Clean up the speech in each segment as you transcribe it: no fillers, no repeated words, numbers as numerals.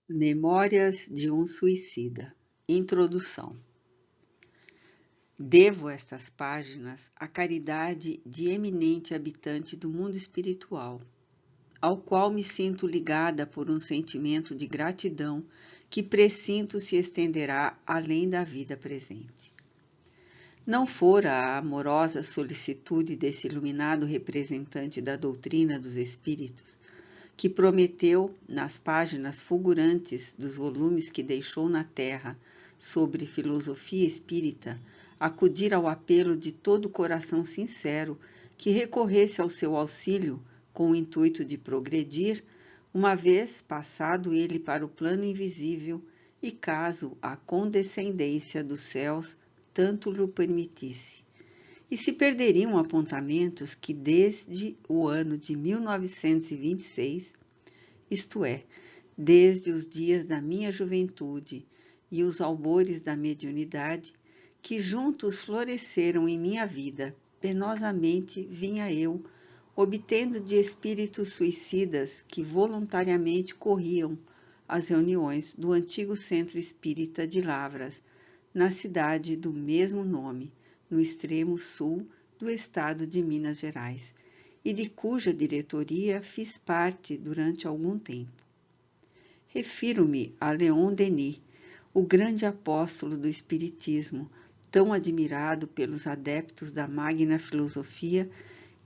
Memórias de um suicida. Introdução. Devo estas páginas à caridade de eminente habitante do mundo espiritual, ao qual me sinto ligada por um sentimento de gratidão que pressinto se estenderá além da vida presente. Não fora a amorosa solicitude desse iluminado representante da doutrina dos espíritos, que prometeu, nas páginas fulgurantes dos volumes que deixou na terra sobre filosofia espírita, acudir ao apelo de todo o coração sincero que recorresse ao seu auxílio com o intuito de progredir, uma vez passado ele para o plano invisível e caso a condescendência dos céus tanto lhe permitisse. E se perderiam apontamentos que desde o ano de 1926, isto é, desde os dias da minha juventude e os albores da mediunidade, que juntos floresceram em minha vida, penosamente vinha eu, obtendo de espíritos suicidas que voluntariamente corriam às reuniões do antigo Centro Espírita de Lavras, na cidade do mesmo nome, no extremo sul do estado de Minas Gerais, e de cuja diretoria fiz parte durante algum tempo. Refiro-me a Leon Denis, o grande apóstolo do Espiritismo, tão admirado pelos adeptos da magna filosofia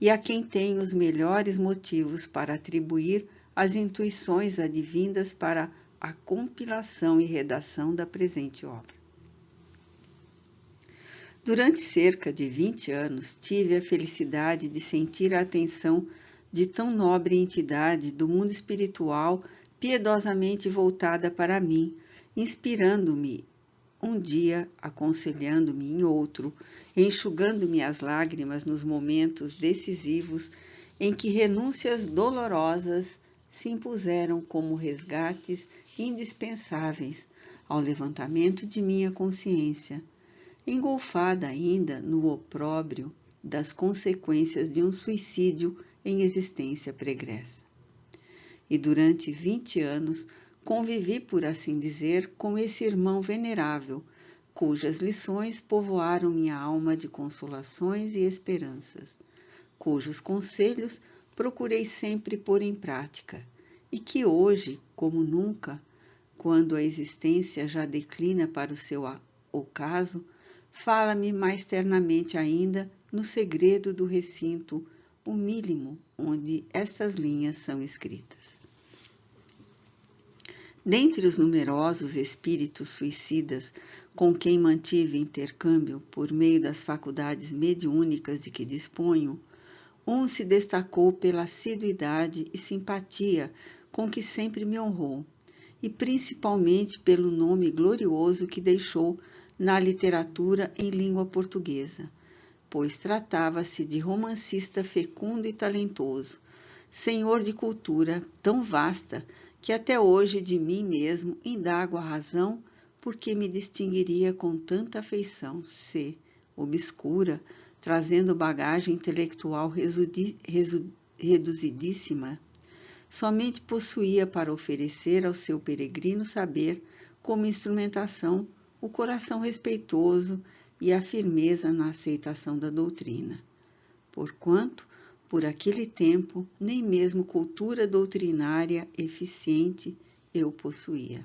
e a quem tenho os melhores motivos para atribuir as intuições advindas para a compilação e redação da presente obra. Durante cerca de 20 anos, tive a felicidade de sentir a atenção de tão nobre entidade do mundo espiritual piedosamente voltada para mim, inspirando-me um dia, aconselhando-me em outro, enxugando-me as lágrimas nos momentos decisivos em que renúncias dolorosas se impuseram como resgates indispensáveis ao levantamento de minha consciência, engolfada ainda no opróbrio das consequências de um suicídio em existência pregressa. E durante 20 anos convivi, por assim dizer, com esse irmão venerável, cujas lições povoaram minha alma de consolações e esperanças, cujos conselhos procurei sempre pôr em prática, e que hoje, como nunca, quando a existência já declina para o seu ocaso, fala-me mais ternamente ainda no segredo do recinto humílimo onde estas linhas são escritas. Dentre os numerosos espíritos suicidas com quem mantive intercâmbio por meio das faculdades mediúnicas de que disponho, um se destacou pela assiduidade e simpatia com que sempre me honrou, e principalmente pelo nome glorioso que deixou na literatura em língua portuguesa, pois tratava-se de romancista fecundo e talentoso, senhor de cultura tão vasta que até hoje de mim mesmo indago a razão por que me distinguiria com tanta afeição se, obscura, trazendo bagagem intelectual reduzidíssima, somente possuía para oferecer ao seu peregrino saber, como instrumentação, o coração respeitoso e a firmeza na aceitação da doutrina. Porquanto, por aquele tempo, nem mesmo cultura doutrinária eficiente eu possuía.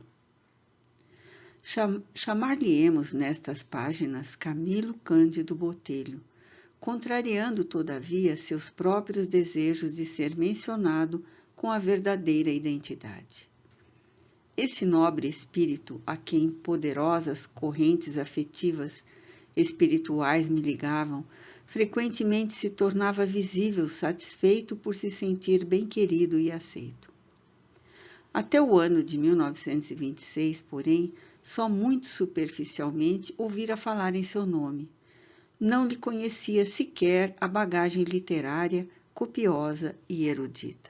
Chamar-lhe-emos nestas páginas Camilo Cândido Botelho, contrariando, todavia, seus próprios desejos de ser mencionado com a verdadeira identidade. Esse nobre espírito, a quem poderosas correntes afetivas espirituais me ligavam, frequentemente se tornava visível, satisfeito por se sentir bem querido e aceito. Até o ano de 1926, porém, só muito superficialmente ouvira falar em seu nome. Não lhe conhecia sequer a bagagem literária, copiosa e erudita.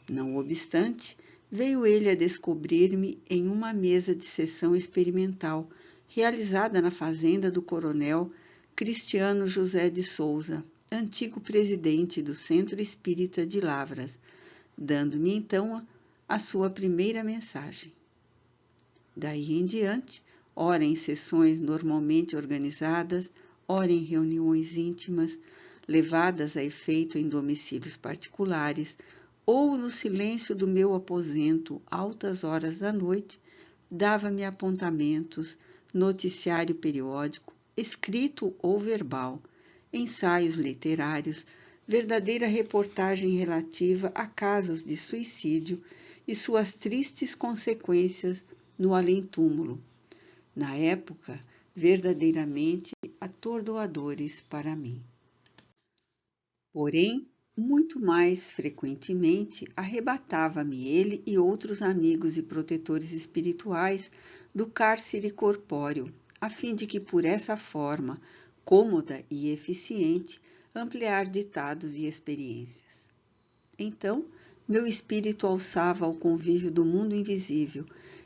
Não obstante, veio ele a descobrir-me em uma mesa de sessão experimental, realizada na fazenda do coronel Cristiano José de Souza, antigo presidente do Centro Espírita de Lavras, dando-me então a sua primeira mensagem. Daí em diante, ora em sessões normalmente organizadas, ora em reuniões íntimas, levadas a efeito em domicílios particulares, ou no silêncio do meu aposento, altas horas da noite, dava-me apontamentos, noticiário periódico, escrito ou verbal, ensaios literários, verdadeira reportagem relativa a casos de suicídio e suas tristes consequências no além-túmulo, na época verdadeiramente atordoadores para mim. Porém, muito mais frequentemente arrebatava-me ele e outros amigos e protetores espirituais do cárcere corpóreo, a fim de que por essa forma, cômoda e eficiente, ampliar ditados e experiências. Então, meu espírito alçava ao convívio do mundo invisível,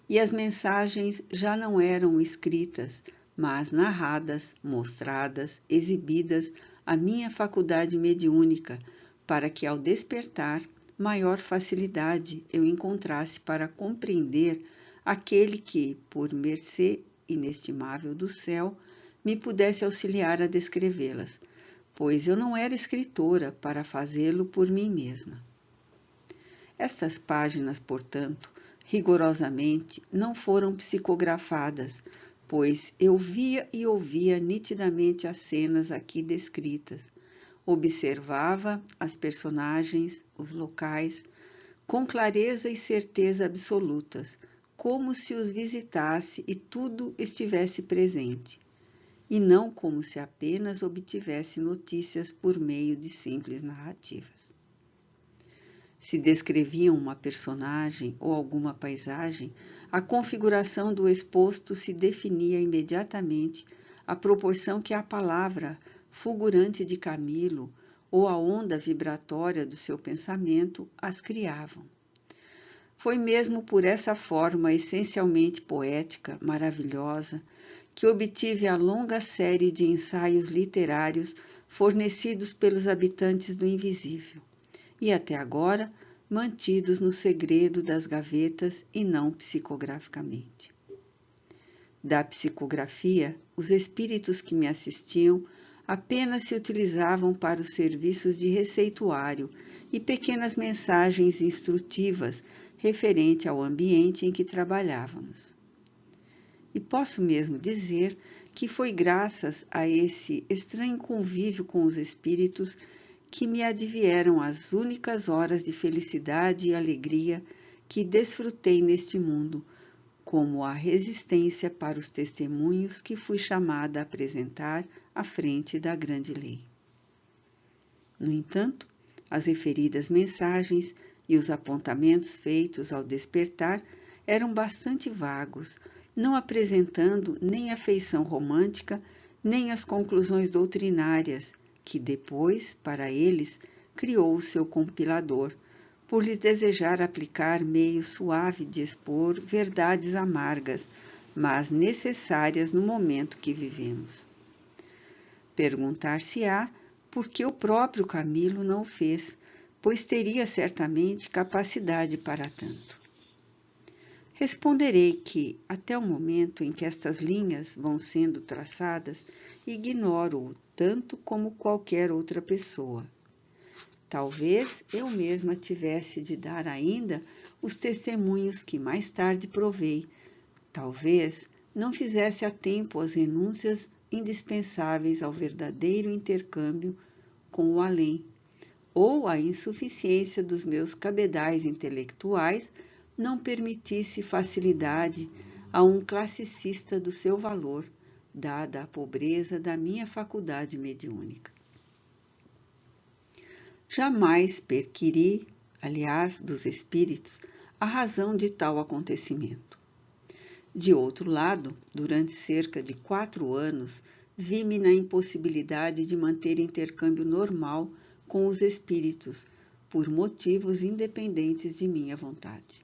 e as mensagens já não eram escritas, mas narradas, mostradas, exibidas à minha faculdade mediúnica, para que ao despertar, maior facilidade eu encontrasse para compreender aquele que, por mercê inestimável do céu, me pudesse auxiliar a descrevê-las, pois eu não era escritora para fazê-lo por mim mesma. Estas páginas, portanto, rigorosamente não foram psicografadas, pois eu via e ouvia nitidamente as cenas aqui descritas, observava as personagens, os locais, com clareza e certeza absolutas, como se os visitasse e tudo estivesse presente, e não como se apenas obtivesse notícias por meio de simples narrativas. Se descreviam uma personagem ou alguma paisagem, a configuração do exposto se definia imediatamente à proporção que a palavra fulgurante de Camilo ou a onda vibratória do seu pensamento as criavam. Foi mesmo por essa forma essencialmente poética, maravilhosa, que obtive a longa série de ensaios literários fornecidos pelos habitantes do invisível, e até agora mantidos no segredo das gavetas e não psicograficamente. Da psicografia, os espíritos que me assistiam apenas se utilizavam para os serviços de receituário e pequenas mensagens instrutivas referente ao ambiente em que trabalhávamos. E posso mesmo dizer que foi graças a esse estranho convívio com os espíritos que me advieram as únicas horas de felicidade e alegria que desfrutei neste mundo, como a resistência para os testemunhos que fui chamada a apresentar à frente da grande lei. No entanto, as referidas mensagens e os apontamentos feitos ao despertar eram bastante vagos, não apresentando nem a feição romântica, nem as conclusões doutrinárias, que depois, para eles, criou o seu compilador, por lhes desejar aplicar meio suave de expor verdades amargas, mas necessárias no momento que vivemos. Perguntar-se-á por que o próprio Camilo não o fez, pois teria certamente capacidade para tanto. Responderei que, até o momento em que estas linhas vão sendo traçadas, ignoro-o tanto como qualquer outra pessoa. Talvez eu mesma tivesse de dar ainda os testemunhos que mais tarde provei. Talvez não fizesse a tempo as renúncias indispensáveis ao verdadeiro intercâmbio com o além, ou a insuficiência dos meus cabedais intelectuais não permitisse facilidade a um classicista do seu valor, dada a pobreza da minha faculdade mediúnica. Jamais perquiri, aliás, dos espíritos, a razão de tal acontecimento. De outro lado, durante cerca de 4 anos, vi-me na impossibilidade de manter intercâmbio normal com os espíritos, por motivos independentes de minha vontade.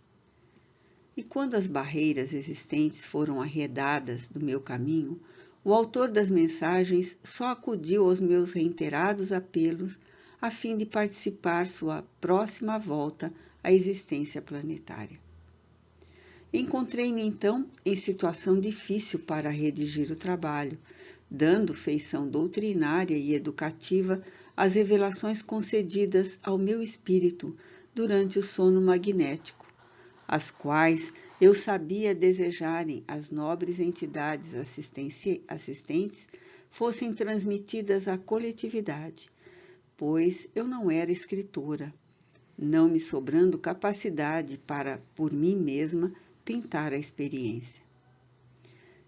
E quando as barreiras existentes foram arredadas do meu caminho, o autor das mensagens só acudiu aos meus reiterados apelos a fim de participar sua próxima volta a existência planetária. Encontrei-me então em situação difícil para redigir o trabalho, dando feição doutrinária e educativa às revelações concedidas ao meu espírito durante o sono magnético, as quais eu sabia desejarem as nobres entidades assistentes fossem transmitidas à coletividade, pois eu não era escritora, não me sobrando capacidade para, por mim mesma, tentar a experiência.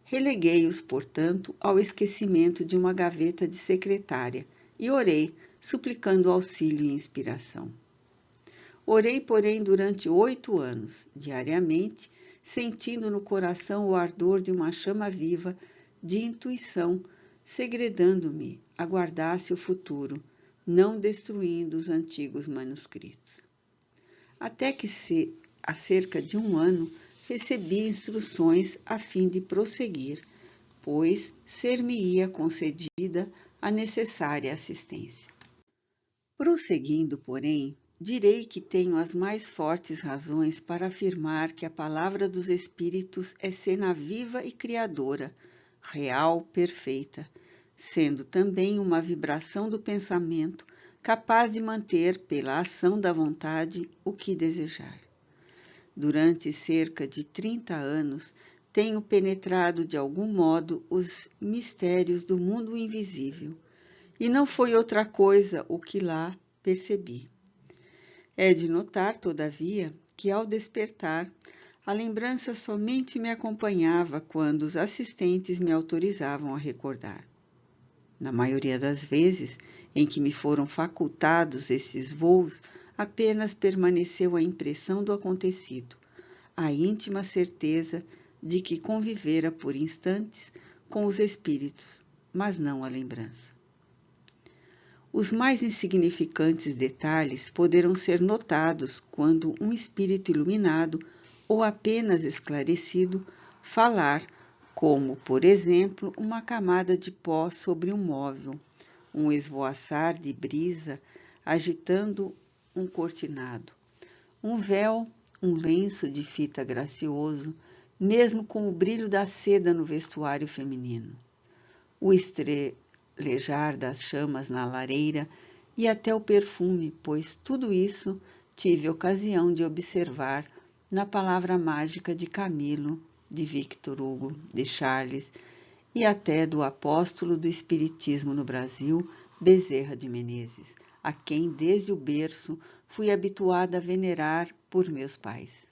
Releguei-os, portanto, ao esquecimento de uma gaveta de secretária e orei, suplicando auxílio e inspiração. Orei, porém, durante 8 anos, diariamente, sentindo no coração o ardor de uma chama viva de intuição, segredando-me, aguardasse o futuro, não destruindo os antigos manuscritos. Até que, há cerca de 1 ano, recebi instruções a fim de prosseguir, pois ser-me-ia concedida a necessária assistência. Prosseguindo, porém, direi que tenho as mais fortes razões para afirmar que a palavra dos Espíritos é cena viva e criadora, real, perfeita, sendo também uma vibração do pensamento capaz de manter, pela ação da vontade, o que desejar. Durante cerca de 30 anos, tenho penetrado de algum modo os mistérios do mundo invisível, e não foi outra coisa o que lá percebi. É de notar, todavia, que ao despertar, a lembrança somente me acompanhava quando os assistentes me autorizavam a recordar. Na maioria das vezes em que me foram facultados esses voos, apenas permaneceu a impressão do acontecido, a íntima certeza de que convivera por instantes com os espíritos, mas não a lembrança. Os mais insignificantes detalhes poderão ser notados quando um espírito iluminado ou apenas esclarecido falar, como, por exemplo, uma camada de pó sobre um móvel, um esvoaçar de brisa agitando um cortinado, um véu, um lenço de fita gracioso, mesmo com o brilho da seda no vestuário feminino, o estrelejar das chamas na lareira e até o perfume, pois tudo isso tive ocasião de observar na palavra mágica de Camilo, de Victor Hugo, de Charles e até do apóstolo do Espiritismo no Brasil, Bezerra de Menezes, a quem desde o berço fui habituada a venerar por meus pais.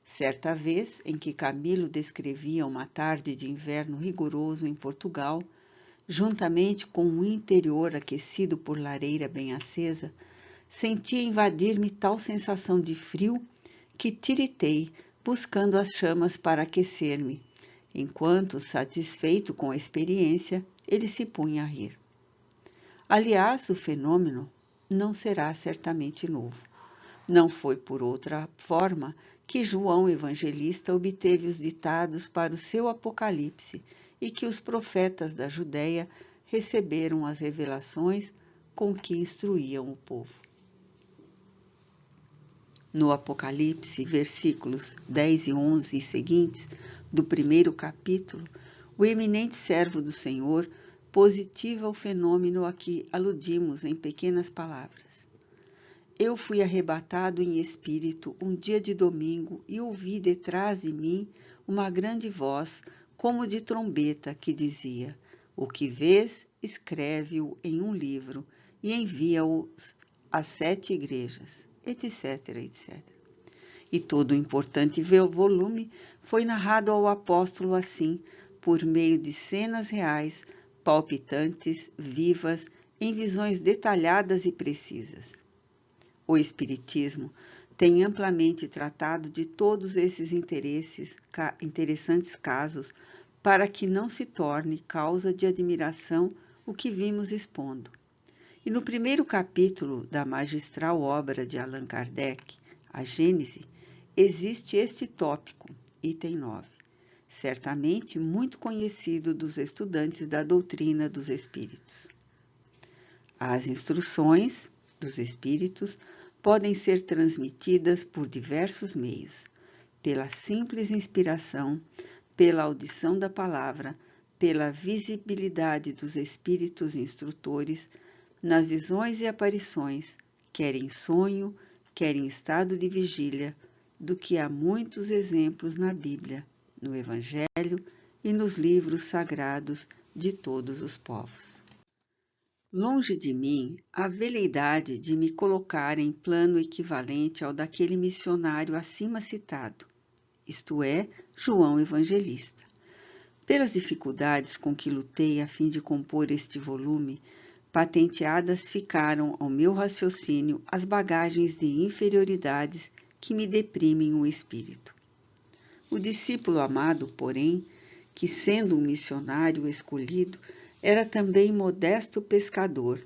Certa vez, em que Camilo descrevia uma tarde de inverno rigoroso em Portugal, juntamente com um interior aquecido por lareira bem acesa, sentia invadir-me tal sensação de frio que tiritei, buscando as chamas para aquecer-me, enquanto, satisfeito com a experiência, ele se punha a rir. Aliás, o fenômeno não será certamente novo. Não foi por outra forma que João Evangelista obteve os ditados para o seu Apocalipse e que os profetas da Judéia receberam as revelações com que instruíam o povo. No Apocalipse, versículos 10 e 11 e seguintes, do 1º capítulo, o eminente servo do Senhor positiva o fenômeno a que aludimos em pequenas palavras. Eu fui arrebatado em espírito um dia de domingo e ouvi detrás de mim uma grande voz, como de trombeta, que dizia: o que vês, escreve-o em um livro e envia-o às 7 igrejas, etc, etc. E todo o importante volume foi narrado ao apóstolo assim, por meio de cenas reais, palpitantes, vivas, em visões detalhadas e precisas. O Espiritismo tem amplamente tratado de todos esses interessantes casos para que não se torne causa de admiração o que vimos expondo. E no 1º capítulo da magistral obra de Allan Kardec, A Gênese, existe este tópico, item 9, certamente muito conhecido dos estudantes da doutrina dos Espíritos. As instruções dos Espíritos podem ser transmitidas por diversos meios, pela simples inspiração, pela audição da palavra, pela visibilidade dos espíritos instrutores, nas visões e aparições, quer em sonho, quer em estado de vigília, do que há muitos exemplos na Bíblia, no Evangelho e nos livros sagrados de todos os povos. Longe de mim a veleidade de me colocar em plano equivalente ao daquele missionário acima citado, isto é, João Evangelista. Pelas dificuldades com que lutei a fim de compor este volume, patenteadas ficaram ao meu raciocínio as bagagens de inferioridades que me deprimem o espírito. O discípulo amado, porém, que sendo um missionário escolhido, era também modesto pescador,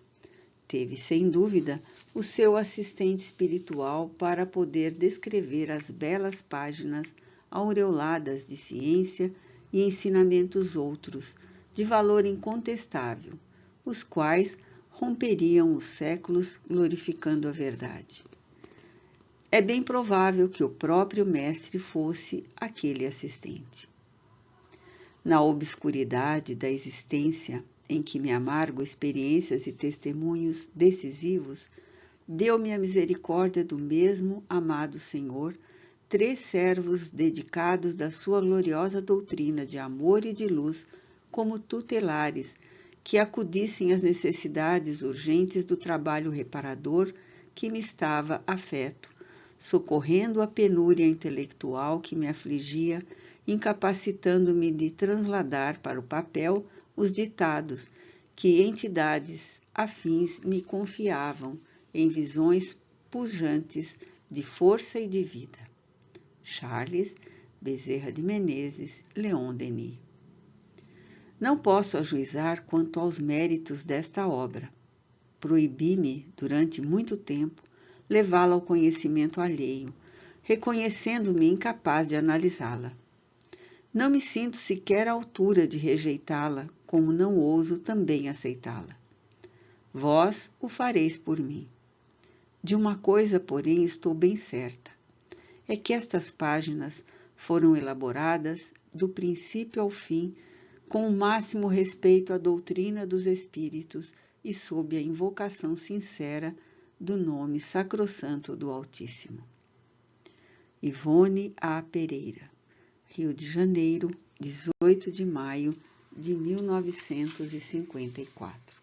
teve, sem dúvida, o seu assistente espiritual para poder descrever as belas páginas aureoladas de ciência e ensinamentos outros, de valor incontestável, os quais romperiam os séculos glorificando a verdade. É bem provável que o próprio mestre fosse aquele assistente. Na obscuridade da existência, em que me amargo experiências e testemunhos decisivos, deu-me a misericórdia do mesmo amado Senhor 3 servos dedicados da sua gloriosa doutrina de amor e de luz como tutelares, que acudissem às necessidades urgentes do trabalho reparador que me estava afeto, socorrendo a penúria intelectual que me afligia, incapacitando-me de transladar para o papel os ditados que entidades afins me confiavam em visões pujantes de força e de vida. Charles Bezerra de Menezes, Leon Denis. Não posso ajuizar quanto aos méritos desta obra. Proibi-me, durante muito tempo, levá-la ao conhecimento alheio, reconhecendo-me incapaz de analisá-la. Não me sinto sequer à altura de rejeitá-la, como não ouso também aceitá-la. Vós o fareis por mim. De uma coisa, porém, estou bem certa. É que estas páginas foram elaboradas, do princípio ao fim, com o máximo respeito à doutrina dos Espíritos e sob a invocação sincera do nome sacrossanto do Altíssimo. Ivone A. Pereira, Rio de Janeiro, 18 de maio de 1954.